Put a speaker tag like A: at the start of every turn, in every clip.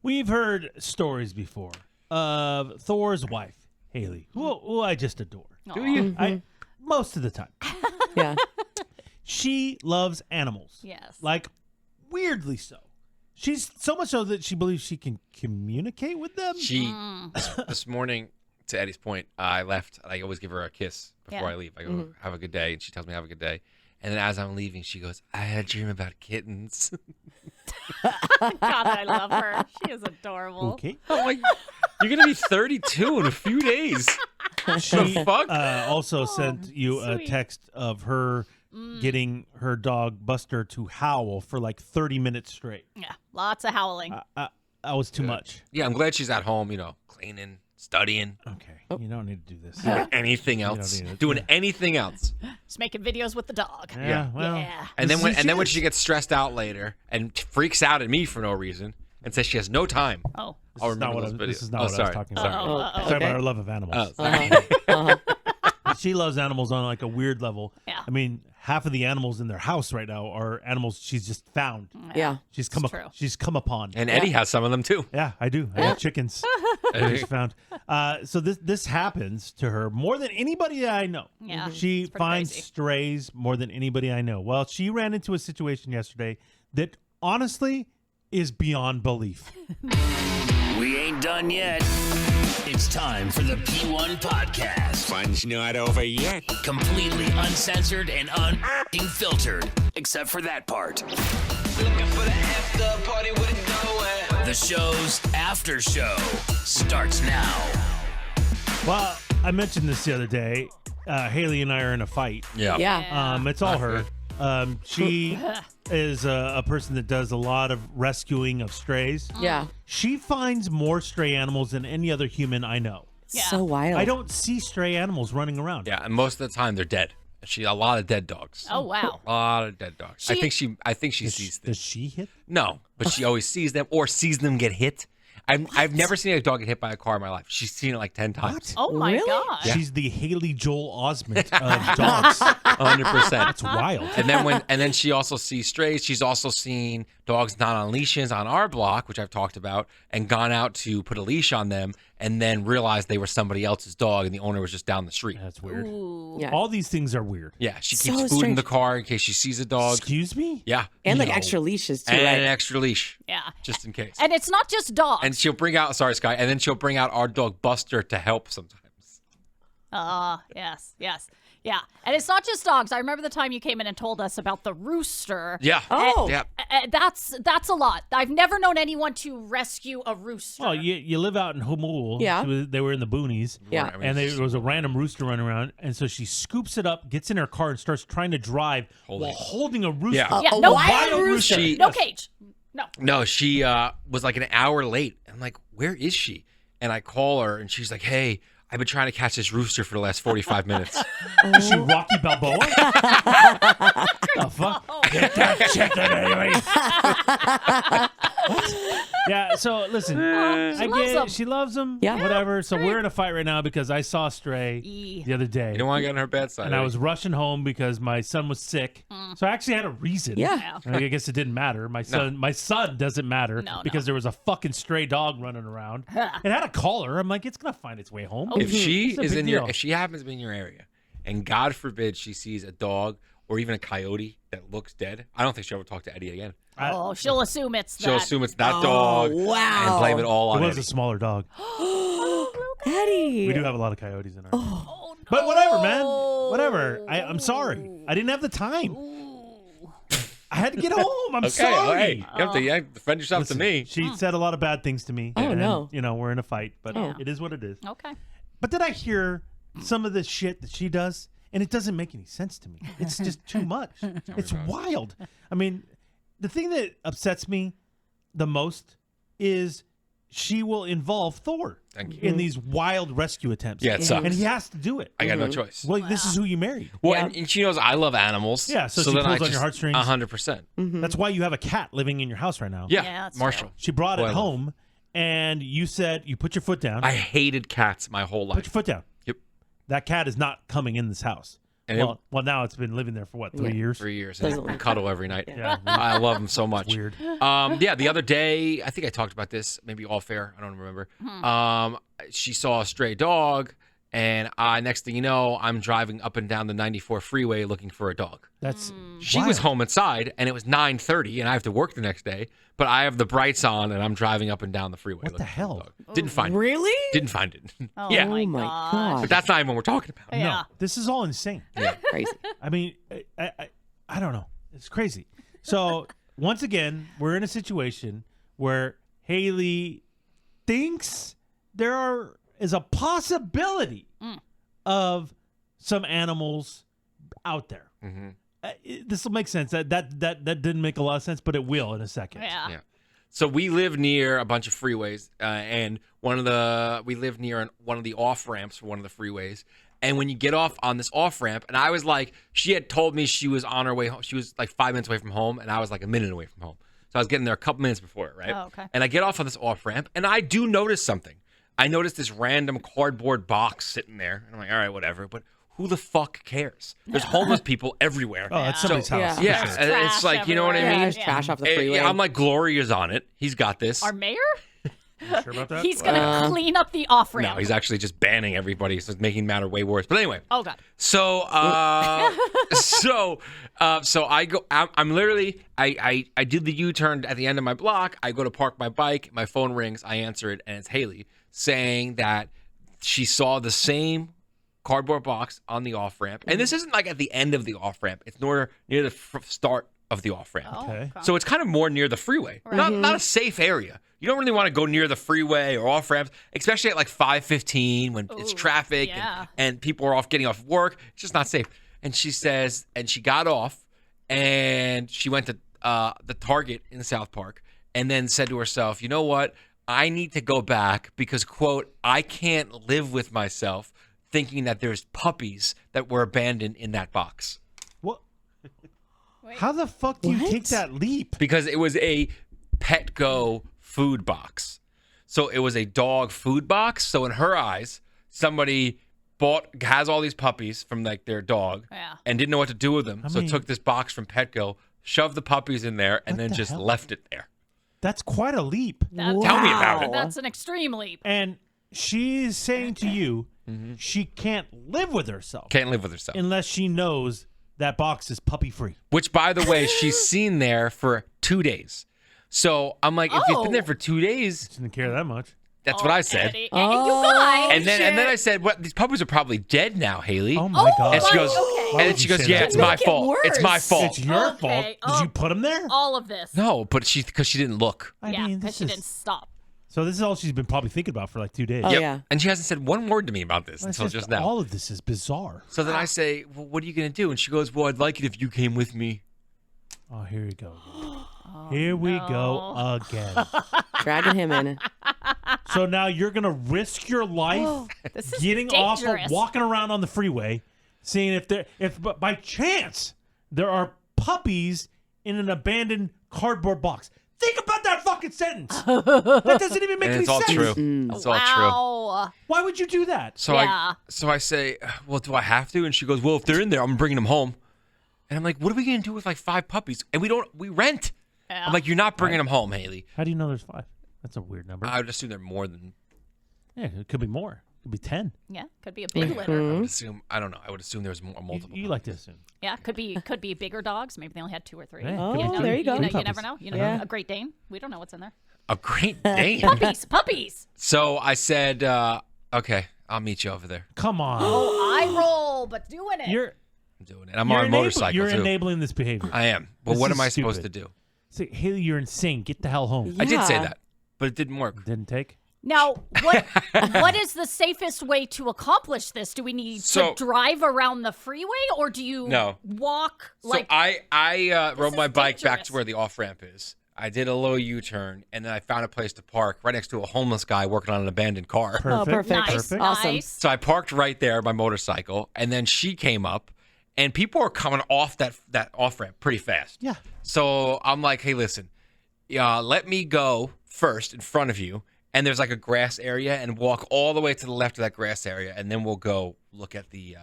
A: We've heard stories before of Thor's wife, Hayley, who I just adore.
B: Do you?
A: Most of the time.
C: Yeah.
A: She loves animals.
B: Yes.
A: Like, weirdly so. She's so much so that she believes she can communicate with them.
D: This morning, to Eddie's point, I left. I always give her a kiss before I leave. I go, have a good day. And she tells me, have a good day. And then as I'm leaving, she goes, I had a dream about kittens.
B: God, I love her. She is adorable.
A: Okay.
D: I'm like, you're going to be 32 in a few days.
A: She
D: the fuck?
A: Also sent you a
B: sweet.
A: text of her getting her dog Buster to howl for like 30 minutes straight.
B: Yeah, lots of howling.
A: That was too much.
D: Yeah, I'm glad she's at home, cleaning, studying.
A: Okay. You don't need to do this.
D: Doing anything else.
A: need it.
D: Doing anything else.
B: Just making videos with the dog.
A: Yeah. Well,
B: Yeah.
D: And then
A: This is
D: when
A: shit.
D: she gets stressed out later and freaks out at me for no reason and says she has no time.
B: Oh.
D: I'll
A: This is not
D: remember
A: what
D: those
A: I-
D: videos.
A: this is not what I was talking about.
B: Uh-oh.
A: Sorry about her love of animals.
D: Oh, sorry.
A: She loves animals on like a weird level.
B: Yeah.
A: I mean, half of the animals in their house right now are animals she's just found.
C: Yeah.
A: She's
B: It's
A: come upon.
D: And Eddie has some of them too.
A: Yeah, I do. I got chickens. I just found. So this happens to her more than anybody that I know.
B: Yeah,
A: She
B: it's pretty
A: finds
B: crazy.
A: strays more than anybody I know. Well, she ran into a situation yesterday that honestly is beyond belief.
E: We ain't done yet. It's time for the P1 Podcast.
F: Fun's not over yet.
E: Completely uncensored and unfiltered. Except for that part.
G: Looking for the after party with it going.
E: The show's after show starts now.
A: Well, I mentioned this the other day. Hayley and I are in a fight.
D: Yeah.
C: Yeah.
A: It's all her. She is a person that does a lot of rescuing of strays.
C: Yeah.
A: She finds more stray animals than any other human I know.
B: Yeah.
C: So wild.
A: I don't see stray animals running around.
D: Yeah, and most of the time they're dead. A lot of dead dogs.
B: Oh, wow.
D: A lot of dead dogs. I think she sees them.
A: Does she hit?
D: No, but she always sees them or sees them get hit. I've never seen a dog get hit by a car in my life. She's seen it like 10 times.
B: Oh, my
C: Really?
B: God.
A: She's the Haley Joel Osment of dogs.
D: 100%.
A: That's wild.
D: And then she also sees strays. She's also seen dogs not on leashes on our block, which I've talked about, and gone out to put a leash on them, and then realized they were somebody else's dog, and the owner was just down the street.
A: That's weird.
B: Ooh.
C: Yeah.
A: All these things are weird.
D: Yeah, she
C: So
D: keeps food in
C: strange.
D: the car in case she sees a dog.
A: Excuse me?
D: Yeah,
C: And like
A: No.
C: extra leashes too,
D: and
C: right?
D: an extra leash,
B: Yeah.
D: just in case.
B: And it's not just dogs.
D: And she'll bring out, sorry, Sky, and then she'll bring out our dog Buster to help sometimes.
B: Yes. Yeah. And it's not just dogs. I remember the time you came in and told us about the rooster.
D: Yeah.
C: Oh.
D: Yeah.
B: That's a lot. I've never known anyone to rescue a rooster.
A: Oh, you live out in Humul.
C: Yeah.
A: They were in the boonies.
C: Yeah.
D: I mean,
A: And
D: it's
A: there was a random rooster running around. And so she scoops it up, gets in her car, and starts trying to drive while holding a rooster.
D: Yeah.
B: Yeah,
C: A
B: no
C: wild
B: cage.
C: rooster.
D: She-
B: No cage. No.
D: No, she was like an hour late. I'm like, where is she? And I call her, and she's like, hey, I've been trying to catch this rooster for the last 45 minutes.
A: Is she Rocky Balboa? The fuck? Get that chicken, Haley. Yeah, so listen, I
B: loves
A: get
B: them.
A: it. She loves them.
C: Yeah.
A: Whatever. So we're in a fight right now because I saw Stray the other day.
D: You don't want to get on her bad side.
A: And I was rushing home because my son was sick. So I actually had a reason.
C: Yeah.
A: And I guess it didn't matter. My son doesn't matter
B: No.
A: because there was a fucking stray dog running around. It had a collar. I'm like, it's gonna find its way home.
D: If she
A: It's a
D: is
A: big
D: in
A: deal.
D: if she happens to be in your area, and God forbid she sees a dog or even a coyote that looks dead, I don't think she'll ever talk to Eddie again.
B: Oh, she'll assume it's
D: She'll
B: that.
D: assume it's that dog
C: wow.
D: and blame it all
A: It
D: on
A: was
D: Eddie.
A: a smaller dog.
C: Eddie.
A: We do have a lot of coyotes in our.
B: Oh, no.
A: But whatever, man. Whatever. I'm sorry. I didn't have the time. I had to get home. I'm
D: Okay,
A: sorry.
D: well, hey, you have to defend yourself
A: Listen,
D: to me.
A: She said a lot of bad things to me.
C: Oh,
A: and,
C: no.
A: You know, we're in a fight, but
C: Oh.
A: it is what it is.
B: Okay.
A: But then I hear some of the shit that she does, and it doesn't make any sense to me. It's just too much. It's wild. I mean, the thing that upsets me the most is she will involve Thor
D: Thank you.
A: in these wild rescue attempts.
D: Yeah, it sucks.
A: And he has to do it.
D: I got no choice.
A: Well, this is who you married.
D: Well,
C: Yeah.
D: and she knows I love animals.
A: Yeah, so she
D: then
A: pulls on your heartstrings.
D: 100%.
A: That's why you have a cat living in your house right now.
D: Yeah,
B: Yeah, that's
D: Marshall.
A: She brought
D: Who I
A: it
D: love.
A: home, and you said you put your foot down.
D: I hated cats my whole
A: Put
D: life.
A: your foot down.
D: Yep.
A: That cat is not coming in this house.
D: And
A: well, now it's been living there for what, 3 years?
D: 3 years. And we cuddle every night.
A: Yeah.
D: I love him so much.
A: Weird.
D: Yeah, the other day, I think I talked about this, maybe off fair. I don't remember. She saw a stray dog, and next thing you know, I'm driving up and down the 94 freeway looking for a dog.
A: That's
D: She was home inside, and it was 9:30, and I have to work the next day. But I have the brights on, and I'm driving up and down the freeway.
A: What the
D: looking for a
A: hell?
D: dog. Didn't find it.
C: Really?
D: Didn't find it.
B: Oh,
D: yeah.
B: my
C: Oh my
B: gosh.
C: god.
D: But that's not even what we're talking about.
B: Yeah.
A: No, this is all insane.
C: Crazy.
A: I mean, I don't know. It's crazy. So once again, we're in a situation where Hayley thinks there is a possibility of some animals out there.
D: Mm-hmm.
A: This will make sense. That didn't make a lot of sense, but it will in a second.
B: Yeah.
D: So we live near a bunch of freeways, and we live near one of the off ramps for one of the freeways. And when you get off on this off ramp, and I was like, she had told me she was on her way home. She was like 5 minutes away from home, and I was like a minute away from home. So I was getting there a couple minutes before it, right?
B: Oh, okay.
D: And I get off on this off ramp, and I do notice something. I noticed this random cardboard box sitting there, and I'm like, all right, whatever. But who the fuck cares? There's homeless people everywure.
A: Oh, that's somebody's house.
C: yeah.
A: for
D: Yeah,
A: sure.
D: it's like, you know what I
C: Yeah,
D: mean?
C: there's trash off the freeway.
D: I'm like, Gloria's on it. He's got this.
B: Our mayor?
A: You sure about that?
B: He's going to clean up the off ramp.
D: No, he's actually just banning everybody, so it's making the matter way worse. But anyway,
B: Oh, God.
D: so so I go. I'm literally I do the U-turn at the end of my block. I go to park my bike. My phone rings. I answer it, and it's Hayley saying that she saw the same cardboard box on the off ramp, and this isn't like at the end of the off ramp. It's near the start of the off ramp.
A: Okay.
D: So it's kind of more near the freeway. Not a safe area. You don't really want to go near the freeway or off ramps, especially at like 5:15 when it's traffic
B: yeah.
D: and people are getting off work. It's just not safe. And she says, and she got off and she went to the Target in South Park and then said to herself, you know what? I need to go back because, quote, I can't live with myself thinking that there's puppies that were abandoned in that box.
A: What? How the fuck do you
C: What?
A: take that leap?
D: Because it was a Petco food box. So it was a dog food box. So in her eyes, somebody has all these puppies from like their dog
B: Yeah.
D: and didn't know what to do with them.
A: I
D: So
A: mean-
D: took this box from Petco, shoved the puppies in there, and
A: What
D: then
A: the
D: just
A: hell?
D: left it there.
A: That's quite a leap.
B: That-
D: Tell me about it.
B: That's an extreme leap.
A: And she's saying to you,
D: Mm-hmm.
A: she can't live with herself
D: Can't live with herself.
A: unless she knows that box is puppy free.
D: Which, by the way, she's seen there for 2 days. So I'm like, if you've been there for 2 days,
A: Didn't care that much.
D: that's what I said.
B: Eddie. And you guys.
D: And then I said, "What? These puppies are probably dead now, Haley."
A: Oh my god.
D: And she goes,
B: okay.
A: Why
D: and
A: would
D: then she
A: you
D: goes,
A: say
D: "Yeah,
A: that?
D: it's my
C: Make it
D: fault. It's my
C: worse.
D: fault."
A: It's your
B: Okay.
A: fault. Did
B: Oh.
A: you put him there?
B: all of this.
D: No, but because she didn't look.
A: I
B: Yeah,
A: mean,
B: because
A: this
B: she
A: is
B: didn't stop.
A: so. This is all she's been probably thinking about for like 2 days.
C: Oh,
D: Yep.
C: yeah.
D: And she hasn't said one word to me about this
A: It's
D: until just now.
A: All of this is bizarre.
D: So then I say, "Well, what are you gonna do?" And she goes, "Well, I'd like it if you came with me."
A: Oh, here we go. Here we go again.
C: Dragging him in.
A: So now you're gonna risk your life
B: This is
A: getting off,
B: dangerous.
A: walking around on the freeway, seeing if by chance there are puppies in an abandoned cardboard box. Think about that fucking sentence. That doesn't even make
D: And
A: any
D: it's all
A: sense.
D: true. It's all true.
B: Wow.
A: Why would you do that?
D: So
B: Yeah.
D: I say, "Well, do I have to?" And she goes, "Well, if they're in there, I'm bringing them home." And I'm like, "What are we gonna do with like 5 puppies? And we rent."
B: Yeah.
D: I'm like, "You're not bringing them home, Haley."
A: How do you know there's 5? That's a weird number.
D: I would assume they're more than.
A: Yeah, it could be more. It could be 10.
B: Yeah, could be a big litter.
D: I would assume. I don't know. I would assume there's more multiple.
A: You like to assume.
B: Yeah, could be bigger dogs. Maybe they only had 2 or 3.
A: Hey,
C: Oh,
A: could be
C: there you go.
B: You, know,
A: Three
B: you never
A: puppies.
B: know. You know,
C: Yeah.
B: a Great Dane. We don't know what's in there.
D: A Great Dane.
B: Puppies.
D: So I said, "Okay, I'll meet you over there."
A: Come on.
B: Oh, I roll, but doing it.
A: You're
D: I'm doing it. I'm
A: you're
D: on a motorcycle
A: You're
D: too.
A: enabling this behavior.
D: I am. But
A: This
D: what
A: is
D: am I supposed to
A: stupid.
D: do?
A: Say, Haley, you're insane. Get the hell home.
D: I did say
C: Yeah.
D: that, but it didn't work.
A: Didn't take.
B: Now, what is the safest way to accomplish this? Do we need
D: So-
B: to drive around the freeway, or do you
D: No.
B: walk
D: So
B: like?
D: I rode my
B: is
D: bike back
B: dangerous.
D: to where the off ramp is. I did a little U-turn, and then I found a place to park right next to a homeless guy working on an abandoned car.
A: Perfect.
C: perfect.
B: Nice,
A: Perfect.
C: Awesome.
B: nice.
D: So I parked right there, my motorcycle, and then she came up, and people are coming off that off ramp pretty fast.
A: Yeah.
D: So I'm like, "Hey, listen, let me go first in front of you, and there's like a grass area, and walk all the way to the left of that grass area, and then we'll go look at the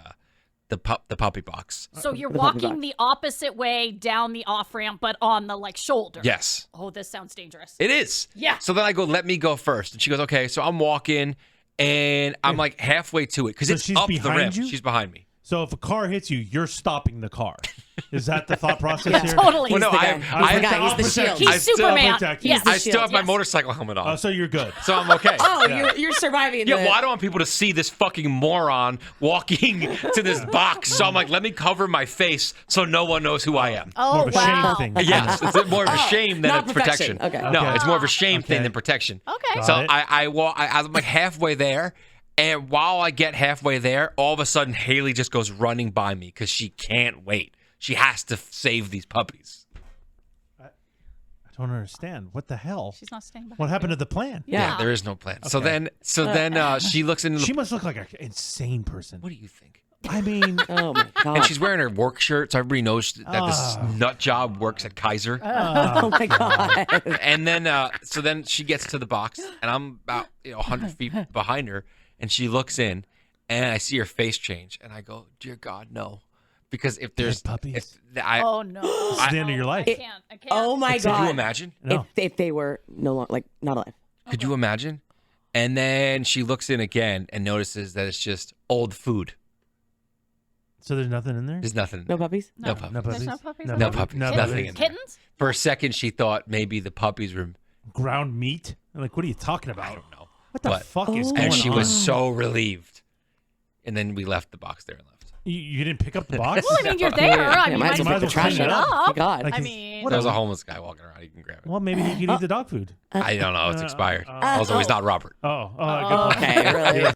D: the puppy box.
B: So you're
C: The puppy
B: walking
C: box.
B: the opposite way down the off ramp, but on the shoulder.
D: Yes.
B: Oh, this sounds dangerous.
D: It is.
B: Yeah.
D: So then I go, let me go first. And she goes, okay. So I'm walking, and I'm like halfway to it because
A: So
D: it's
A: she's
D: up the
A: behind
D: ramp.
A: you?
D: She's behind me.
A: So if a car hits you, you're stopping the car. Is that the thought process here?
B: Totally.
D: Well, no,
C: the
D: I,
C: guy.
D: I,
C: He's the guy.
A: I'll
C: He's the
A: protect
C: shield.
A: you.
B: He's
D: still
B: Superman.
A: protect you.
B: Yes.
D: I still have my
B: Yes.
D: motorcycle helmet on.
A: Oh, so you're good.
D: So I'm okay.
C: Oh, you're surviving.
D: Yeah, well, I don't want people to see this fucking moron walking to this box. So I'm like, let me cover my face so no one knows who I am.
B: Oh,
A: More of a
B: wow.
A: shame thing.
D: Yes, it's more of a shame than
C: not
D: it's protection.
C: protection. Okay.
D: No,
A: Okay.
D: it's more of a shame
A: Okay.
D: thing than protection.
B: Okay.
A: Got
D: So
A: it.
D: I walk. I'm like halfway there, and while I get halfway there, all of a sudden Hayley just goes running by me because she can't wait. She has to save these puppies.
A: I don't understand. What the hell?
B: She's not staying behind.
A: What happened to the plan?
C: Yeah.
D: There is no plan. So
A: Okay.
D: then she looks into the.
A: She must look like an insane person.
D: What do you think?
A: I mean,
C: Oh my god.
D: And she's wearing her work shirt, so everybody knows that this nut job works at Kaiser.
C: Oh my god.
D: And then, so then she gets to the box, and I'm about 100 feet behind her, and she looks in, and I see her face change, and I go, "Dear God, no," because if there's
A: puppies?
B: Oh, no.
A: it's the end of your life.
B: I can't.
C: Oh my
D: could
C: god.
D: you imagine?
A: No.
C: If they were no longer not alive.
D: Could you imagine? And then she looks in again and notices that it's just old food.
A: So there's nothing in there?
D: There's nothing.
C: No puppies?
D: No puppies.
A: No puppies?
B: There's no puppies?
D: No puppies.
A: No
D: Nothing
A: puppies.
D: in there.
B: Kittens?
D: For a second, she thought maybe the puppies were.
A: Ground meat? I'm like, what are you talking about?
D: I don't know.
A: What the
D: But-
A: fuck is
C: Oh.
A: going on?
D: And she was so relieved. And then we left the box there and left.
A: You didn't pick up the box?
B: Well, I mean, you're there. I mean,
C: might
B: might
C: as
B: as
C: well
B: well
C: pick the trash
B: clean it
C: up.
B: up.
C: My god.
A: Like,
B: I
A: is-
B: mean,
A: what
D: There's a homeless guy walking around. You can grab it.
A: Well, maybe he could eat the dog food.
D: I don't know. It's expired.
A: oh.
D: Also, he's not Robert.
A: Oh, good point.
C: Okay, really.